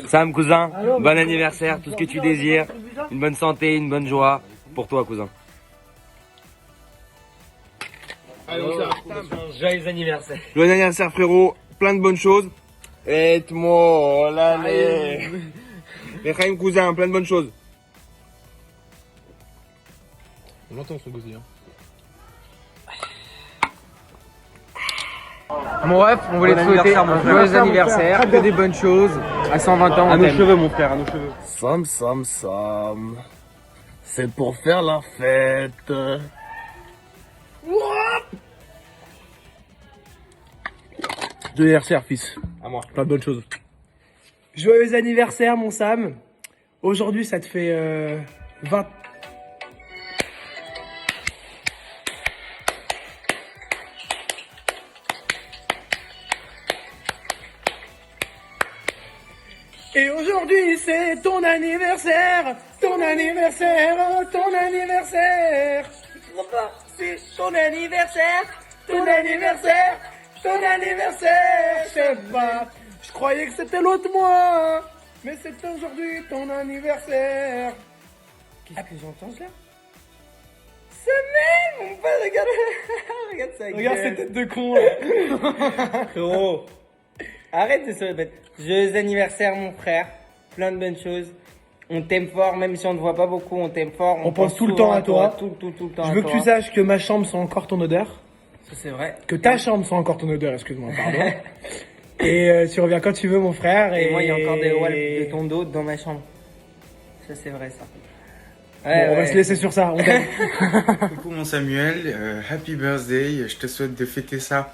Sam, cousin, bon anniversaire, tout ce que tu désires, une bonne santé, une bonne joie pour toi, cousin. Joyeux anniversaire. Joyeux anniversaire, frérot. Plein de bonnes choses. Et moi, l'année. Lechaim, cousin, plein de bonnes choses. On l'entend ce gosier. Mon ref, on voulait te souhaiter joyeux anniversaire, que des bonnes choses, à 120 ans. À nos cheveux, mon frère, à nos cheveux. Sam. C'est pour faire la fête. Joyeux anniversaire, fils. À moi. Plein de bonnes choses. Joyeux anniversaire, mon Sam. Aujourd'hui, ça te fait 20... Et aujourd'hui, c'est ton anniversaire, ton anniversaire, ton anniversaire. C'est ton anniversaire, ton anniversaire, ton anniversaire. Je sais pas, je croyais que c'était l'autre mois, mais c'est aujourd'hui ton anniversaire. Qu'est-ce que j'entends là? C'est même, mon père, regarde, regarde ça. Regarde cette tête de con là. Frérot, arrête de se répéter. Joyeux anniversaire, mon frère. Plein de bonnes choses. On t'aime fort, même si on ne te voit pas beaucoup, on t'aime fort. On pense tout le temps à toi. Tout le temps Je veux que tu saches que ma chambre sent encore ton odeur. Ça, c'est vrai. Que ta chambre sent encore ton odeur, excuse-moi, pardon. Et tu reviens quand tu veux, mon frère. Et moi, il y a encore des walls de ton dos dans ma chambre. Ça, c'est vrai, ça. Ouais, on va se laisser sur ça. On t'aime. Coucou mon Samuel, happy birthday, je te souhaite de fêter ça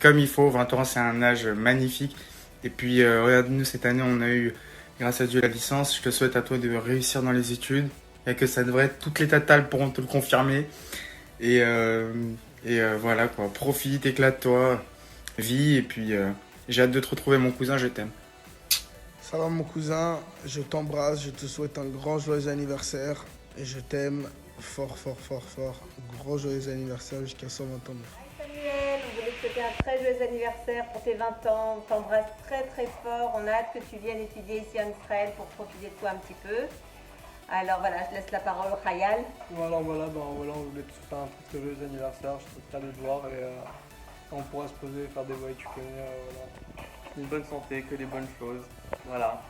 comme il faut, 20 ans c'est un âge magnifique. Et puis regarde-nous, cette année on a eu, grâce à Dieu, la licence. Je te souhaite à toi de réussir dans les études, et que ça devrait être, toutes les tatales pourront te le confirmer. Et voilà quoi, profite, éclate-toi, vis, et puis j'ai hâte de te retrouver mon cousin, je t'aime. Ça va mon cousin, je t'embrasse, je te souhaite un grand joyeux anniversaire et je t'aime fort. Gros joyeux anniversaire jusqu'à 120 ans. Samuel, on voulait te souhaiter un très joyeux anniversaire pour tes 20 ans. On t'embrasse très fort. On a hâte que tu viennes étudier ici en Israël pour profiter de toi un petit peu. Alors voilà, je laisse la parole au Khayal. Voilà, on voulait te souhaiter un très joyeux anniversaire. Je suis très de te voir et on pourra se poser et faire des voix, tu connais. Voilà. Une bonne santé, que des bonnes choses. Voilà.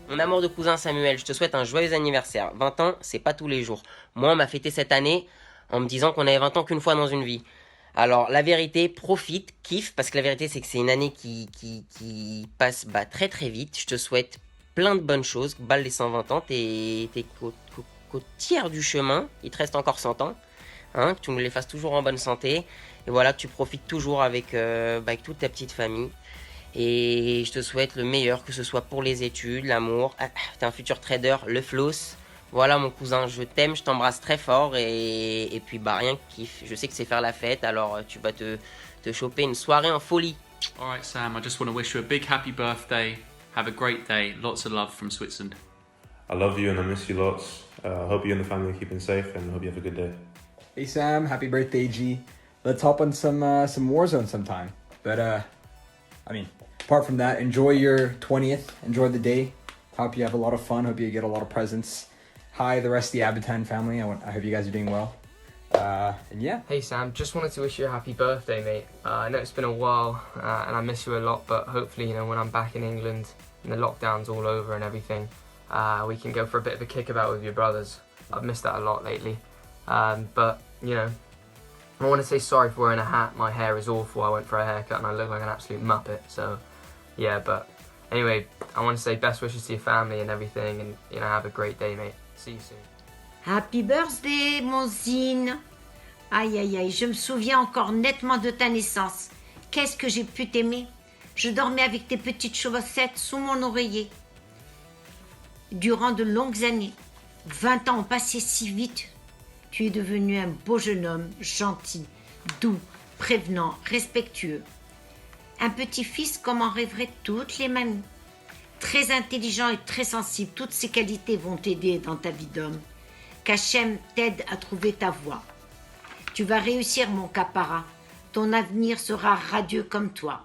Mon amour de cousin Samuel, je te souhaite un joyeux anniversaire. 20 ans, c'est pas tous les jours. Moi, on m'a fêté cette année en me disant qu'on avait 20 ans qu'une fois dans une vie. Alors, la vérité, profite, kiffe, parce que la vérité, c'est que c'est une année qui passe très vite. Je te souhaite plein de bonnes choses. Balle les 120 ans, t'es qu'au tiers du chemin. Il te reste encore 100 ans. Hein, que tu me les fasses toujours en bonne santé. Et voilà, que tu profites toujours avec toute ta petite famille. Et je te souhaite le meilleur, que ce soit pour les études, l'amour. Ah, t'es un futur trader, le floss. Voilà mon cousin, je t'aime, je t'embrasse très fort et puis rien que kiff. Je sais que c'est faire la fête, alors tu vas te choper une soirée en folie. Alright Sam, I just want to wish you a big happy birthday. Have a great day. Lots of love from Switzerland. I love you and I miss you lots. Hope you and the family are keeping safe and hope you have a good day. Hey Sam, happy birthday G. Let's hop on some Warzone sometime. But apart from that, enjoy your 20th. Enjoy the day. Hope you have a lot of fun. Hope you get a lot of presents. Hi, the rest of the Abitan family. I hope you guys are doing well. And yeah. Hey Sam, just wanted to wish you a happy birthday, mate. I know it's been a while and I miss you a lot, but hopefully, when I'm back in England and the lockdown's all over and everything, we can go for a bit of a kickabout with your brothers. I've missed that a lot lately. But, I want to say sorry for wearing a hat. My hair is awful. I went for a haircut and I look like an absolute muppet. So, yeah, but anyway, I want to say best wishes to your family and everything and, have a great day, mate. See you soon. Happy birthday, mon zine. Aïe, je me souviens encore nettement de ta naissance. Qu'est-ce que j'ai pu t'aimer. Je dormais avec tes petites chaussettes sous mon oreiller. Durant de longues années, 20 ans ont passé si vite. Tu es devenu un beau jeune homme, gentil, doux, prévenant, respectueux. Un petit-fils comme en rêveraient toutes les mamies. Très intelligent et très sensible, toutes ces qualités vont t'aider dans ta vie d'homme. Qu'Hachem t'aide à trouver ta voie. Tu vas réussir, mon capara. Ton avenir sera radieux comme toi.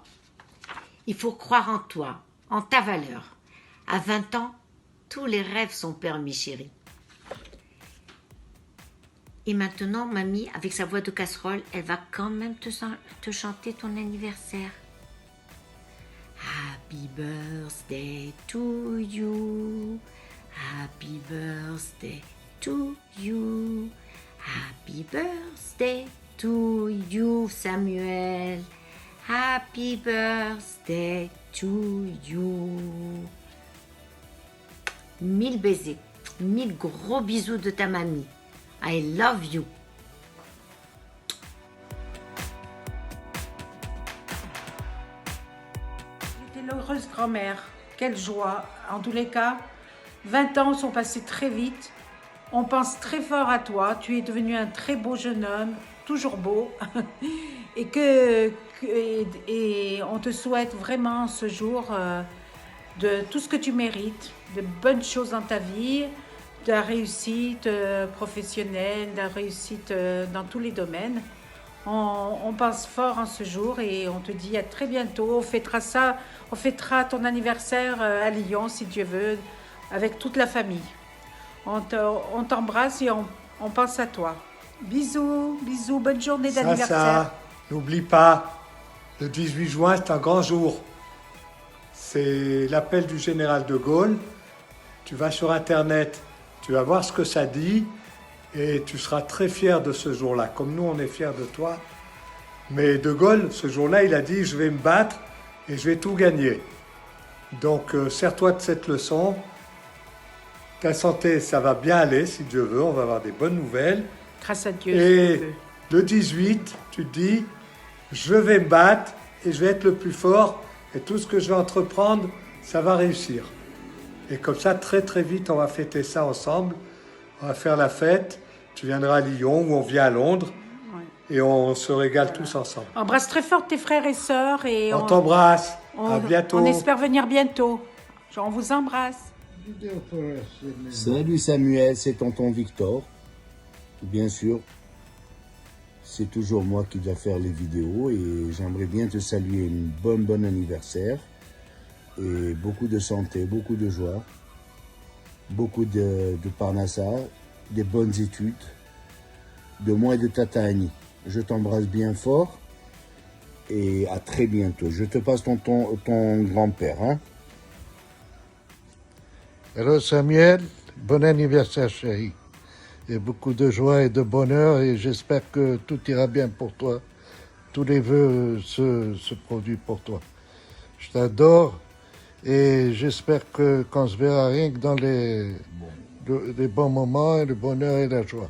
Il faut croire en toi, en ta valeur. À 20 ans, tous les rêves sont permis, chérie. Et maintenant, mamie, avec sa voix de casserole, elle va quand même te chanter ton anniversaire. Happy birthday to you. Happy birthday to you. Happy birthday to you, Samuel. Happy birthday to you. 1000 baisers, 1000 gros bisous de ta mamie. I love you. J'étais l'heureuse grand-mère. Quelle joie. En tous les cas, 20 ans sont passés très vite. On pense très fort à toi. Tu es devenu un très beau jeune homme, toujours beau. Et on te souhaite vraiment ce jour de tout ce que tu mérites, de bonnes choses dans ta vie, de la réussite professionnelle, de la réussite dans tous les domaines. On pense fort en ce jour et on te dit à très bientôt. On fêtera ton anniversaire à Lyon, si Dieu veut, avec toute la famille. On t'embrasse et on pense à toi. Bisous, bisous, bonne journée d'anniversaire. N'oublie pas, le 18 juin, c'est un grand jour. C'est l'appel du général de Gaulle. Tu vas sur Internet, tu vas voir ce que ça dit et tu seras très fier de ce jour-là, comme nous, on est fiers de toi. Mais de Gaulle, ce jour-là, il a dit « Je vais me battre et je vais tout gagner ». Donc, sers-toi de cette leçon. Ta santé, ça va bien aller, si Dieu veut. On va avoir des bonnes nouvelles. Grâce à Dieu. Et le 18, tu te dis « Je vais me battre et je vais être le plus fort et tout ce que je vais entreprendre, ça va réussir ». Et comme ça, très très vite, on va fêter ça ensemble. On va faire la fête. Tu viendras à Lyon ou on vient à Londres. Et on se régale tous ensemble. Embrasse très fort tes frères et sœurs. Et on t'embrasse. À bientôt. On espère venir bientôt. On vous embrasse. Salut Samuel, c'est tonton Victor. Bien sûr, c'est toujours moi qui dois faire les vidéos et j'aimerais bien te saluer une bon anniversaire. Et beaucoup de santé, beaucoup de joie, beaucoup de parnassa, des bonnes études, de moi et de Tata Annie. Je t'embrasse bien fort et à très bientôt. Je te passe ton grand-père. Hein? Hello Samuel, bon anniversaire chérie. Et beaucoup de joie et de bonheur et j'espère que tout ira bien pour toi. Tous les vœux se produisent pour toi. Je t'adore. Et j'espère qu'on se verra rien que dans les bons moments, et le bonheur et la joie.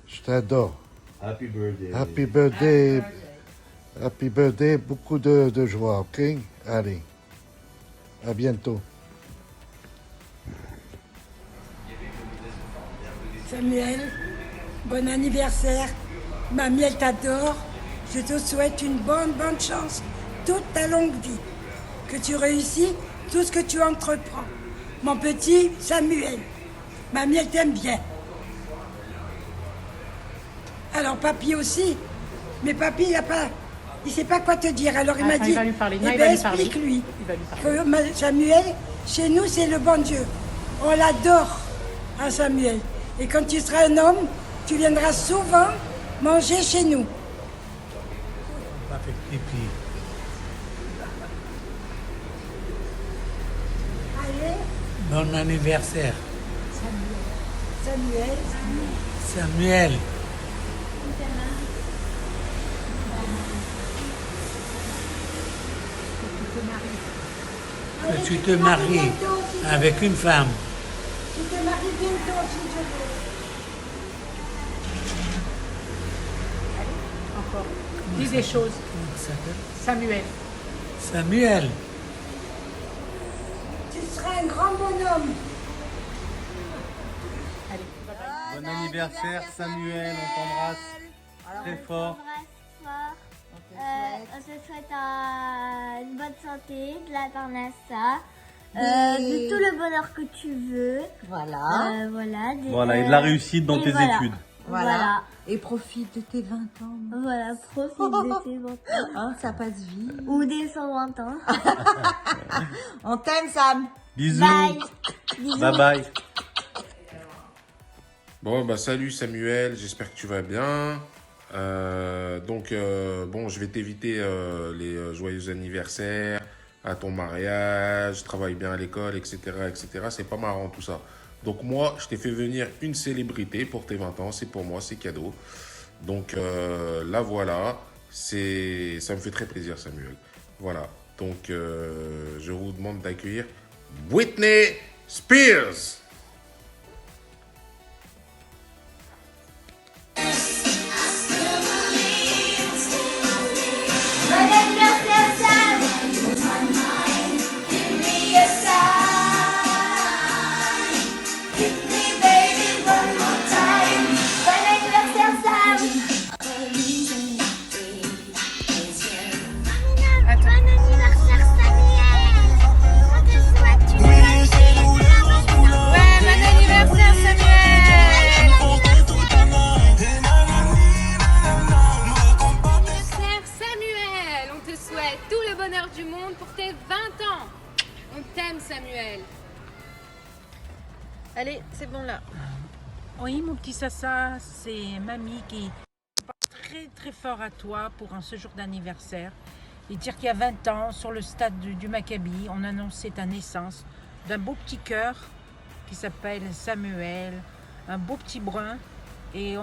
Je t'adore. Happy birthday. Happy birthday. Happy birthday. Beaucoup de joie, ok? Allez. À bientôt. Samuel, bon anniversaire. Mamie, elle t'adore. Je te souhaite une bonne chance toute ta longue vie. Que tu réussis tout ce que tu entreprends. Mon petit Samuel, mamie, elle t'aime bien. Alors, papy aussi. Mais papy, il sait pas quoi te dire. Alors, il m'a dit, il va lui parler. Non, eh il ben, va lui parler. explique-lui Il va lui parler. que Samuel, chez nous, c'est le bon Dieu. On l'adore, hein, Samuel. Et quand tu seras un homme, tu viendras souvent manger chez nous. Pas fait pipi. Allez. Bon anniversaire. Samuel. Samuel. Que tu te maries avec une femme. Tu te maries bientôt, si Dieu veut. Encore. Dis des choses. Samuel. Samuel. Tu seras un grand bonhomme. Bon anniversaire Samuel, on t'embrasse très fort. On te souhaite une bonne santé, de la parnassa, de tout le bonheur que tu veux. Voilà. Voilà, et de la réussite dans tes études. Voilà. Et profite de tes 20 ans. Voilà, profite de tes 20 ans. Hein, ça passe vite. Ou des 120 ans. On t'aime, Sam. Bisous. Bye. Bye bye. Bon, bah salut Samuel, j'espère que tu vas bien. Bon, je vais t'éviter les joyeux anniversaires, à ton mariage, travaille bien à l'école, etc., etc. C'est pas marrant tout ça. Donc moi, je t'ai fait venir une célébrité pour tes 20 ans, c'est pour moi, c'est cadeau. Donc là, voilà, ça me fait très plaisir Samuel. Voilà, donc je vous demande d'accueillir Britney Spears. Du monde pour tes 20 ans. On t'aime Samuel. Allez, c'est bon là. Oui, mon petit Sassa, c'est mamie qui pense très très fort à toi pour ce jour d'anniversaire. Et dire qu'il y a 20 ans, sur le stade du Maccabi, on annonçait ta naissance d'un beau petit cœur qui s'appelle Samuel, un beau petit brun. Et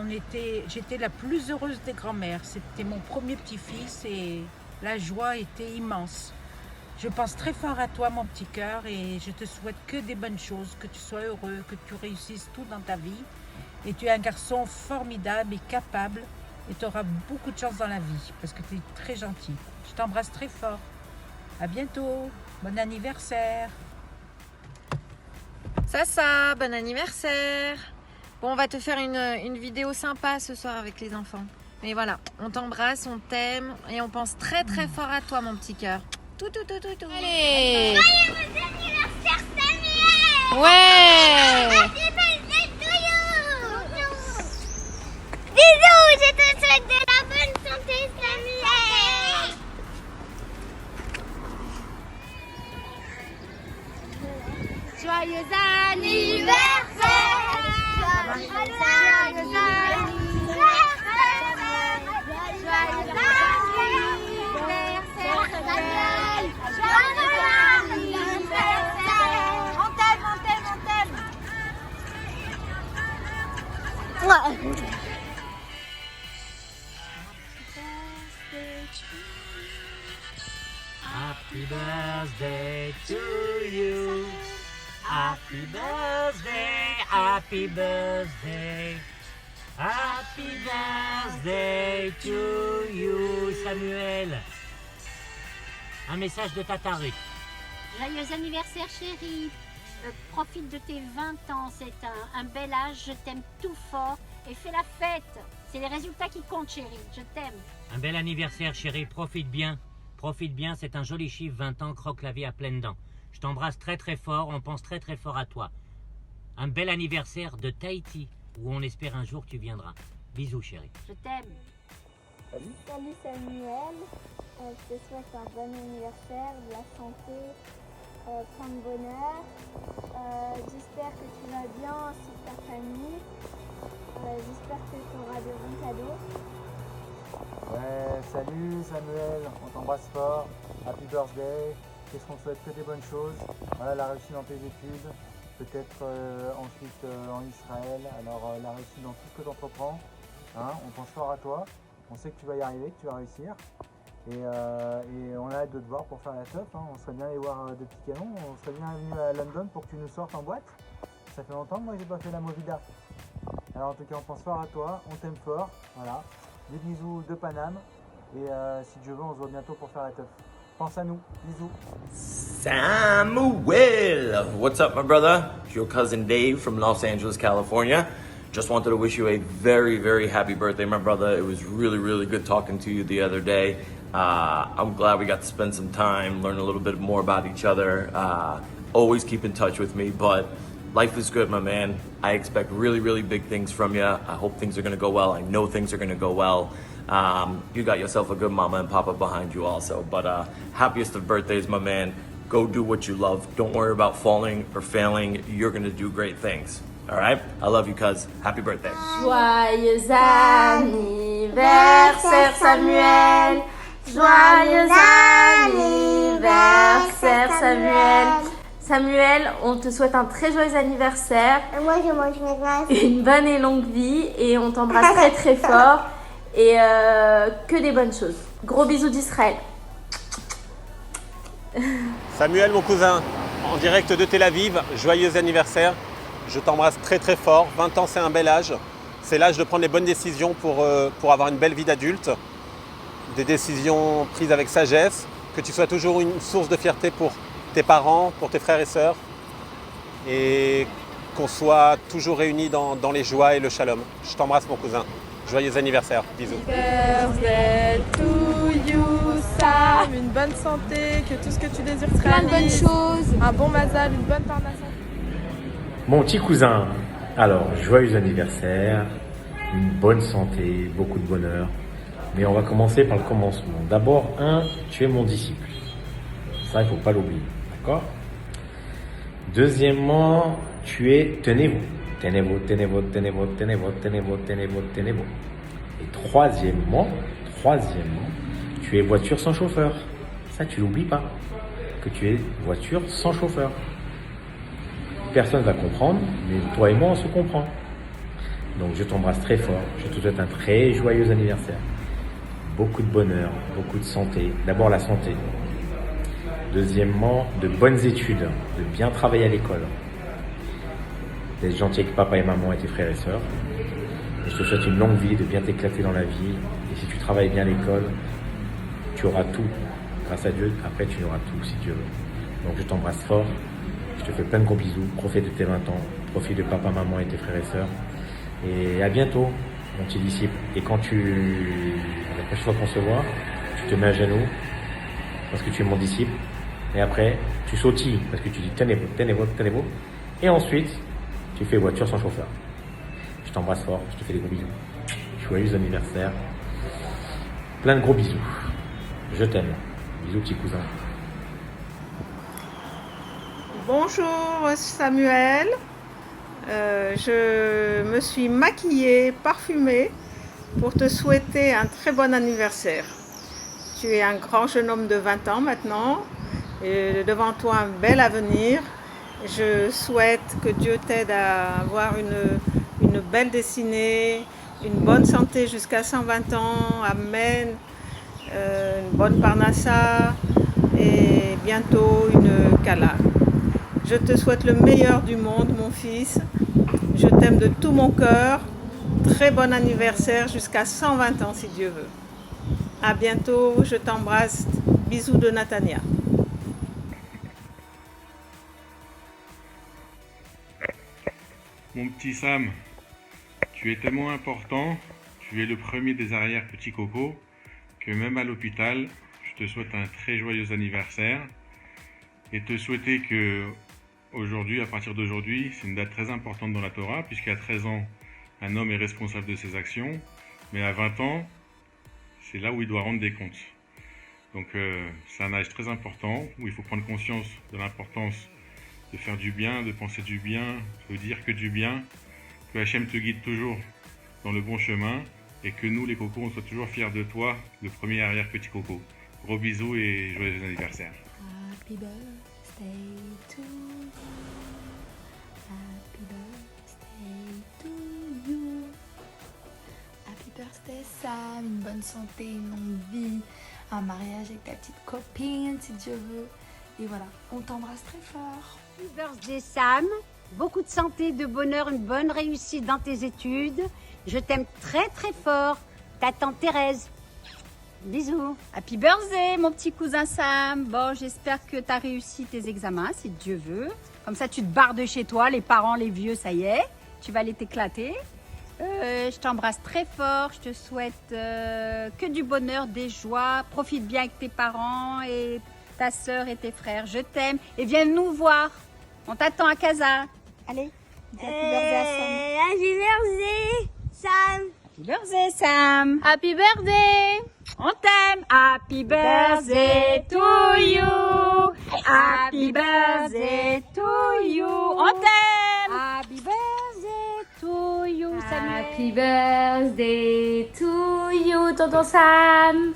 j'étais la plus heureuse des grand-mères. C'était mon premier petit-fils et la joie était immense. Je pense très fort à toi, mon petit cœur, et je te souhaite que des bonnes choses, que tu sois heureux, que tu réussisses tout dans ta vie. Et tu es un garçon formidable et capable, et tu auras beaucoup de chance dans la vie, parce que tu es très gentil. Je t'embrasse très fort. À bientôt. Bon anniversaire. Sassa, bon anniversaire. Bon, on va te faire une vidéo sympa ce soir avec les enfants. Mais voilà, on t'embrasse, on t'aime et on pense très très fort à toi, mon petit cœur. Tout. Allez. Joyeux anniversaire, Samuel. Ouais. Happy birthday to you. Bisous, je te souhaite de la bonne santé, Samuel. Joyeux anniversaire. Joyeux anniversaire. Happy birthday to you. Happy birthday, happy birthday. Happy birthday to you, Samuel. Un message de Tata Ruth. Joyeux anniversaire, chérie. Profite de tes 20 ans, c'est un bel âge, je t'aime tout fort et fais la fête. C'est les résultats qui comptent, chérie, je t'aime. Un bel anniversaire, chérie, profite bien. Profite bien, c'est un joli chiffre, 20 ans, croque la vie à pleines dents. Je t'embrasse très très fort, on pense très très fort à toi. Un bel anniversaire de Tahiti, où on espère un jour tu viendras. Bisous, chérie. Je t'aime. Salut Samuel, je te souhaite un bon anniversaire, de la santé, plein de bonheur. J'espère que tu vas bien ainsi que ta famille. J'espère que tu auras de bons cadeaux. Ouais, salut Samuel, on t'embrasse fort. Happy birthday. Qu'est-ce qu'on te souhaite? Que des bonnes choses. Voilà, la réussite dans tes études. Peut-être ensuite en Israël. Alors la réussite dans tout ce que tu entreprends. Hein, on pense fort à toi. On sait que tu vas y arriver, que tu vas réussir. Et on a hâte de te voir pour faire la teuf. Hein. On serait bien allé voir des petits canons. On serait bien venu à London pour que tu nous sortes en boîte. Ça fait longtemps que moi j'ai pas fait la Movida. Alors en tout cas on pense fort à toi, on t'aime fort. Voilà. Des bisous de Paname. Et si Dieu veut, on se voit bientôt pour faire la teuf. Pense à nous. Bisous. Samuel! What's up, my brother? It's your cousin Dave from Los Angeles, California. Just wanted to wish you a very, very happy birthday, my brother. It was really, really good talking to you the other day. I'm glad we got to spend some time, learn a little bit more about each other. Always keep in touch with me, but life is good, my man. I expect really, really big things from you. I hope things are going to go well. I know things are going to go well. You got yourself a good mama and papa behind you also. But happiest of birthdays, my man. Go do what you love. Don't worry about falling or failing. You're gonna do great things. All right? I love you, cuz. Happy birthday. Joyeux anniversaire Samuel. Joyeux anniversaire Samuel. Samuel, on te souhaite un très joyeux anniversaire. Moi, je mange mes glaces. Une bonne et longue vie. Et on t'embrasse très très fort. Et que des bonnes choses. Gros bisous d'Israël. Samuel, mon cousin, en direct de Tel Aviv, joyeux anniversaire. Je t'embrasse très très fort. 20 ans, c'est un bel âge. C'est l'âge de prendre les bonnes décisions pour avoir une belle vie d'adulte. Des décisions prises avec sagesse. Que tu sois toujours une source de fierté pour tes parents, pour tes frères et sœurs. Et qu'on soit toujours réunis dans les joies et le shalom. Je t'embrasse, mon cousin. Joyeux anniversaire. Bisous. Birthday to you, Sam. Une bonne santé, que tout ce que tu désires se Plein de bonnes réalise. choses. Un bon mazal, une bonne parnassa. Mon petit cousin, alors joyeux anniversaire, une bonne santé, beaucoup de bonheur. Mais on va commencer par le commencement. D'abord, tu es mon disciple. Ça, il ne faut pas l'oublier, d'accord? Deuxièmement, tu es, tenez-vous. Tenez-vous, tenez-vous, tenez-vous, tenez-vous, tenez-vous, tenez-vous, tenez-vous. Et troisièmement, tu es voiture sans chauffeur. Ça, tu l'oublies pas. Que tu es voiture sans chauffeur. Personne ne va comprendre, mais toi et moi, on se comprend. Donc, je t'embrasse très fort. Je te souhaite un très joyeux anniversaire. Beaucoup de bonheur, beaucoup de santé. D'abord, la santé. Deuxièmement, de bonnes études, de bien travailler à l'école. D'être gentil avec papa et maman et tes frères et sœurs. Et je te souhaite une longue vie, de bien t'éclater dans la vie. Et si tu travailles bien à l'école, tu auras tout. Grâce à Dieu, après tu auras tout si Dieu veut. Donc je t'embrasse fort. Je te fais plein de gros bisous. Profite de tes 20 ans. Profite de papa, maman et tes frères et sœurs. Et à bientôt, mon petit disciple. Et quand la prochaine fois qu'on se voit, tu te mets à genoux parce que tu es mon disciple. Et après, tu sautilles parce que tu dis tenez-vous, tenez-vous, tenez-vous. Et ensuite, tu fais voiture sans chauffeur. Je t'embrasse fort, je te fais des gros bisous. Joyeux anniversaire. Plein de gros bisous. Je t'aime. Bisous petit cousin. Bonjour Samuel. Je me suis maquillée, parfumée pour te souhaiter un très bon anniversaire. Tu es un grand jeune homme de 20 ans maintenant et devant toi un bel avenir. Je souhaite que Dieu t'aide à avoir une belle destinée, une bonne santé jusqu'à 120 ans, amen, une bonne parnassa et bientôt une kala. Je te souhaite le meilleur du monde, mon fils. Je t'aime de tout mon cœur. Très bon anniversaire jusqu'à 120 ans si Dieu veut. À bientôt, je t'embrasse. Bisous de Natania. Mon petit Sam, tu es tellement important, tu es le premier des arrières petits cocos, que même à l'hôpital, je te souhaite un très joyeux anniversaire et te souhaiter que aujourd'hui, à partir d'aujourd'hui, c'est une date très importante dans la Torah, puisqu'à 13 ans, un homme est responsable de ses actions, mais à 20 ans, c'est là où il doit rendre des comptes. Donc c'est un âge très important, où il faut prendre conscience de l'importance de faire du bien, de penser du bien, de dire que du bien, que Hachem te guide toujours dans le bon chemin, et que nous, les cocos, on soit toujours fiers de toi, le premier arrière petit coco. Gros bisous et joyeux anniversaire. Happy birthday to you. Happy birthday to you. Happy birthday Sam, une bonne santé, une longue vie, un mariage avec ta petite copine si Dieu veut. Et voilà, on t'embrasse très fort. Happy birthday Sam, beaucoup de santé, de bonheur, une bonne réussite dans tes études. Je t'aime très très fort, ta tante Thérèse. Bisous. Happy birthday, mon petit cousin Sam. Bon, j'espère que tu as réussi tes examens, si Dieu veut. Comme ça, tu te barres de chez toi, les parents, les vieux, ça y est. Tu vas aller t'éclater. Je t'embrasse très fort. Je te souhaite que du bonheur, des joies. Profite bien avec tes parents et ta soeur et tes frères. Je t'aime. Et viens nous voir. On t'attend à Casa. Allez, dis happy birthday à Sam. Happy birthday, Sam. Happy birthday, Sam. Happy birthday. On t'aime. Happy birthday to you. Happy birthday to you. On t'aime. Happy birthday to you, Samuel. Happy birthday to you, tonton Sam.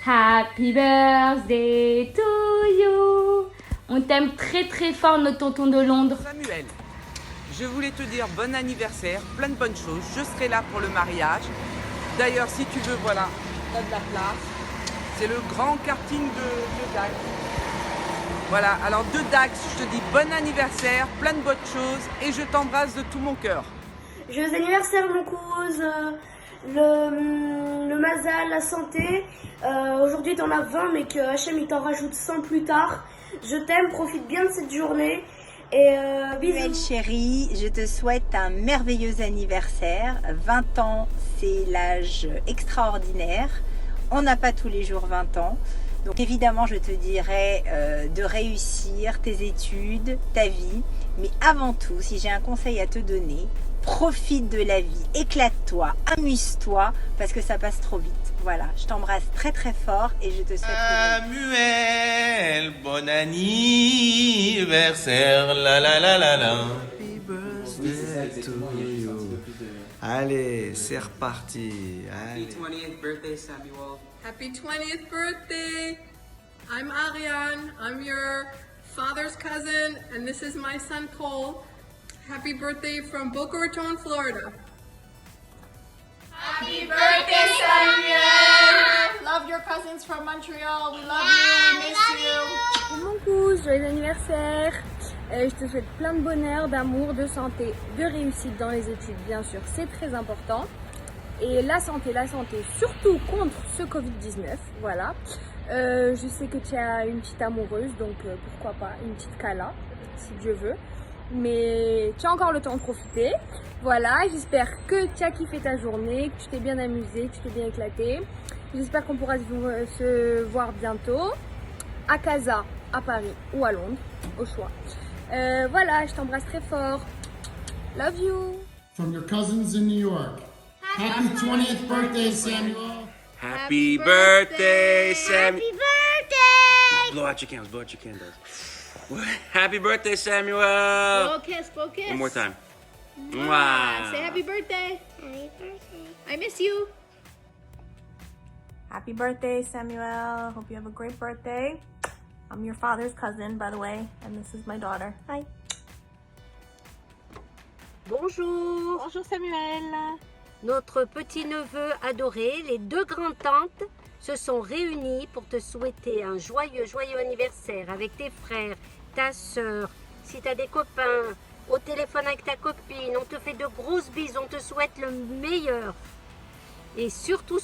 Happy birthday to you. On t'aime très très fort, notre tonton de Londres. Samuel, je voulais te dire bon anniversaire, plein de bonnes choses. Je serai là pour le mariage. D'ailleurs, si tu veux, voilà, t'as de la place. C'est le grand karting de Dax. Voilà, alors de Dax, je te dis bon anniversaire, plein de bonnes choses et je t'embrasse de tout mon cœur. Joyeux anniversaire mon cause, le mazal, la santé. Aujourd'hui t'en as 20 mais que Hachem il t'en rajoute 100 plus tard. Je t'aime, profite bien de cette journée et bisous. Belle chérie, je te souhaite un merveilleux anniversaire. 20 ans, c'est l'âge extraordinaire. On n'a pas tous les jours 20 ans. Donc évidemment, je te dirais de réussir tes études, ta vie. Mais avant tout, si j'ai un conseil à te donner, profite de la vie, éclate-toi, amuse-toi, parce que ça passe trop vite. Voilà, je t'embrasse très très fort et je te souhaite... Samuel, bon anniversaire, la la la la la. Happy birthday to you. Allez, c'est reparti. Allez. Happy 20th birthday, Samuel. Happy 20th birthday! I'm Ariane. I'm your father's cousin, and this is my son Cole. Happy birthday from Boca Raton, Florida. Happy birthday, Samuel! Love your cousins from Montreal. We love you. We miss you. Mon cousin, joyeux anniversaire! Je te souhaite plein de bonheur, d'amour, de santé, de réussite dans les études, bien sûr, c'est très important. Et la santé, surtout contre ce Covid-19, voilà. Je sais que tu as une petite amoureuse, donc pourquoi pas une petite Kala, si Dieu veut. Mais tu as encore le temps de profiter. Voilà, j'espère que tu as kiffé ta journée, que tu t'es bien amusé, que tu t'es bien éclaté. J'espère qu'on pourra se voir bientôt à Casa, à Paris ou à Londres, au choix. Voilà, je t'embrasse très fort. Love you. From your cousins in New York. Happy 20th birthday, Samuel. Happy birthday, Samuel. Happy birthday! Blow out your candles, blow out your candles. Happy birthday, Samuel. Blow kiss, blow kiss. One more time. Mwah. Say happy birthday. Happy birthday. I miss you. Happy birthday, Samuel. Hope you have a great birthday. I'm your father's cousin, by the way, and this is my daughter. Hi. Bonjour. Bonjour Samuel. Notre petit-neveu adoré, les deux grandes-tantes, se sont réunies pour te souhaiter un joyeux anniversaire avec tes frères, ta sœur, si tu as des copains, au téléphone avec ta copine, on te fait de grosses bises, on te souhaite le meilleur. Et surtout,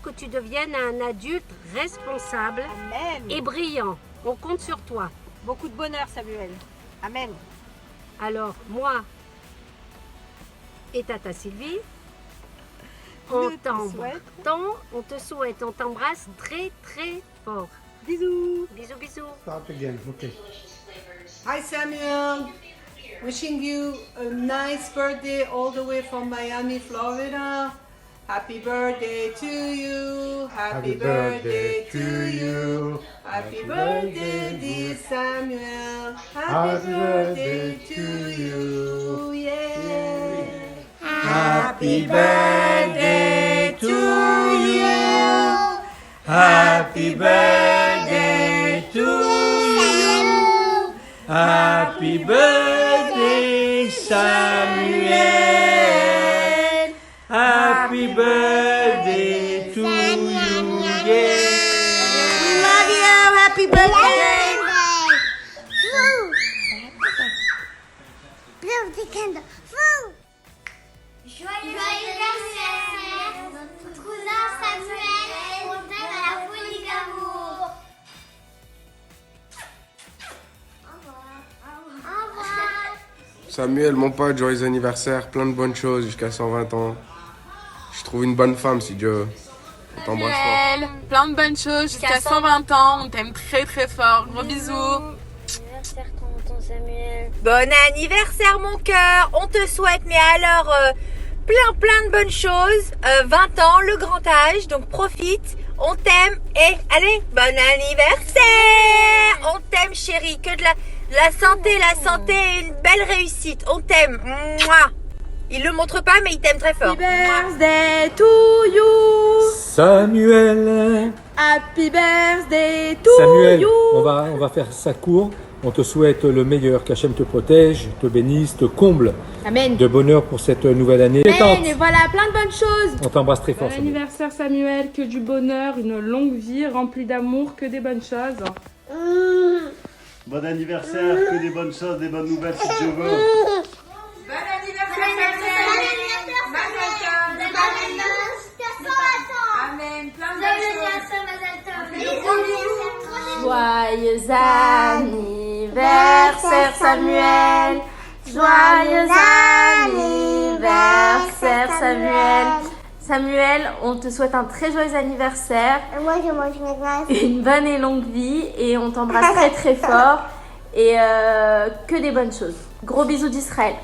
que tu deviennes un adulte responsable et brillant. On compte sur toi. Beaucoup de bonheur Samuel. Amen. Alors, moi et Tata Sylvie, on te souhaite, on t'embrasse très très fort. Bisous. Bisous, bisous. Start again, okay. Hi Samuel, wishing you a nice birthday all the way from Miami, Florida. Happy birthday to you, happy birthday to you, happy birthday dear Samuel, happy birthday to you, yeah. Happy birthday to you. Happy birthday to you. Happy birthday, Samuel. Happy birthday to you. Yeah. We love you. Happy birthday. Blow the candle. Joyeux anniversaire, notre cousin Samuel, on t'aime à la folie d'amour. Au revoir. Samuel, mon pote, joyeux anniversaire, plein de bonnes choses jusqu'à 120 ans. Je trouve une bonne femme si Dieu veut. On t'embrasse fort. Samuel, plein de bonnes choses jusqu'à 120 ans. On t'aime très très fort. Gros bisous. Samuel. Bon anniversaire mon cœur. On te souhaite, mais alors plein de bonnes choses. 20 ans, le grand âge, donc profite. On t'aime et allez, bon anniversaire. On t'aime chérie. Que de la santé et une belle réussite. On t'aime. Mouah. Il le montre pas, mais il t'aime très fort. Happy birthday to you. Samuel. Happy birthday to Samuel, you. on va faire ça court. On te souhaite le meilleur, qu'Hachem te protège, te bénisse, te comble Amen. de bonheur pour cette nouvelle année. Amen. Et voilà, plein de bonnes choses. On t'embrasse très fort. Bon Samuel. anniversaire Samuel, que du bonheur, une longue vie remplie d'amour, que des bonnes choses. Bon anniversaire, que des bonnes choses, des bonnes nouvelles si Dieu veut. Bon anniversaire Amen. Plein de Joyeux anniversaire Samuel. Joyeux anniversaire Samuel. Samuel, on te souhaite un très joyeux anniversaire. Moi, je mange mes glaces. Une bonne et longue vie. Et on t'embrasse très très fort. Et que des bonnes choses. Gros bisous d'Israël.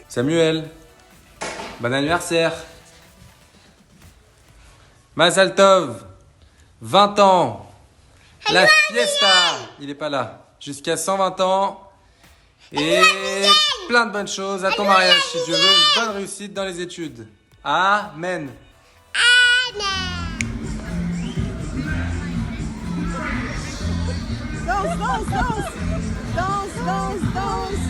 Samuel, bon anniversaire. Mazal Tov, 20 ans. La fiesta. Il est pas là. Jusqu'à 120 ans. Et plein de bonnes choses à ton mariage si Dieu veut. Une bonne réussite dans les études. Amen. Danse, danse, danse. Danse, danse, danse.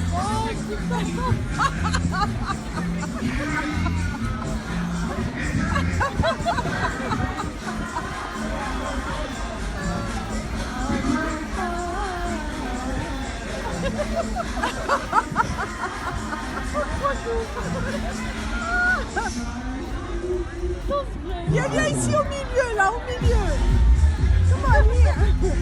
Viens ici au milieu, là, au milieu. Come on, here.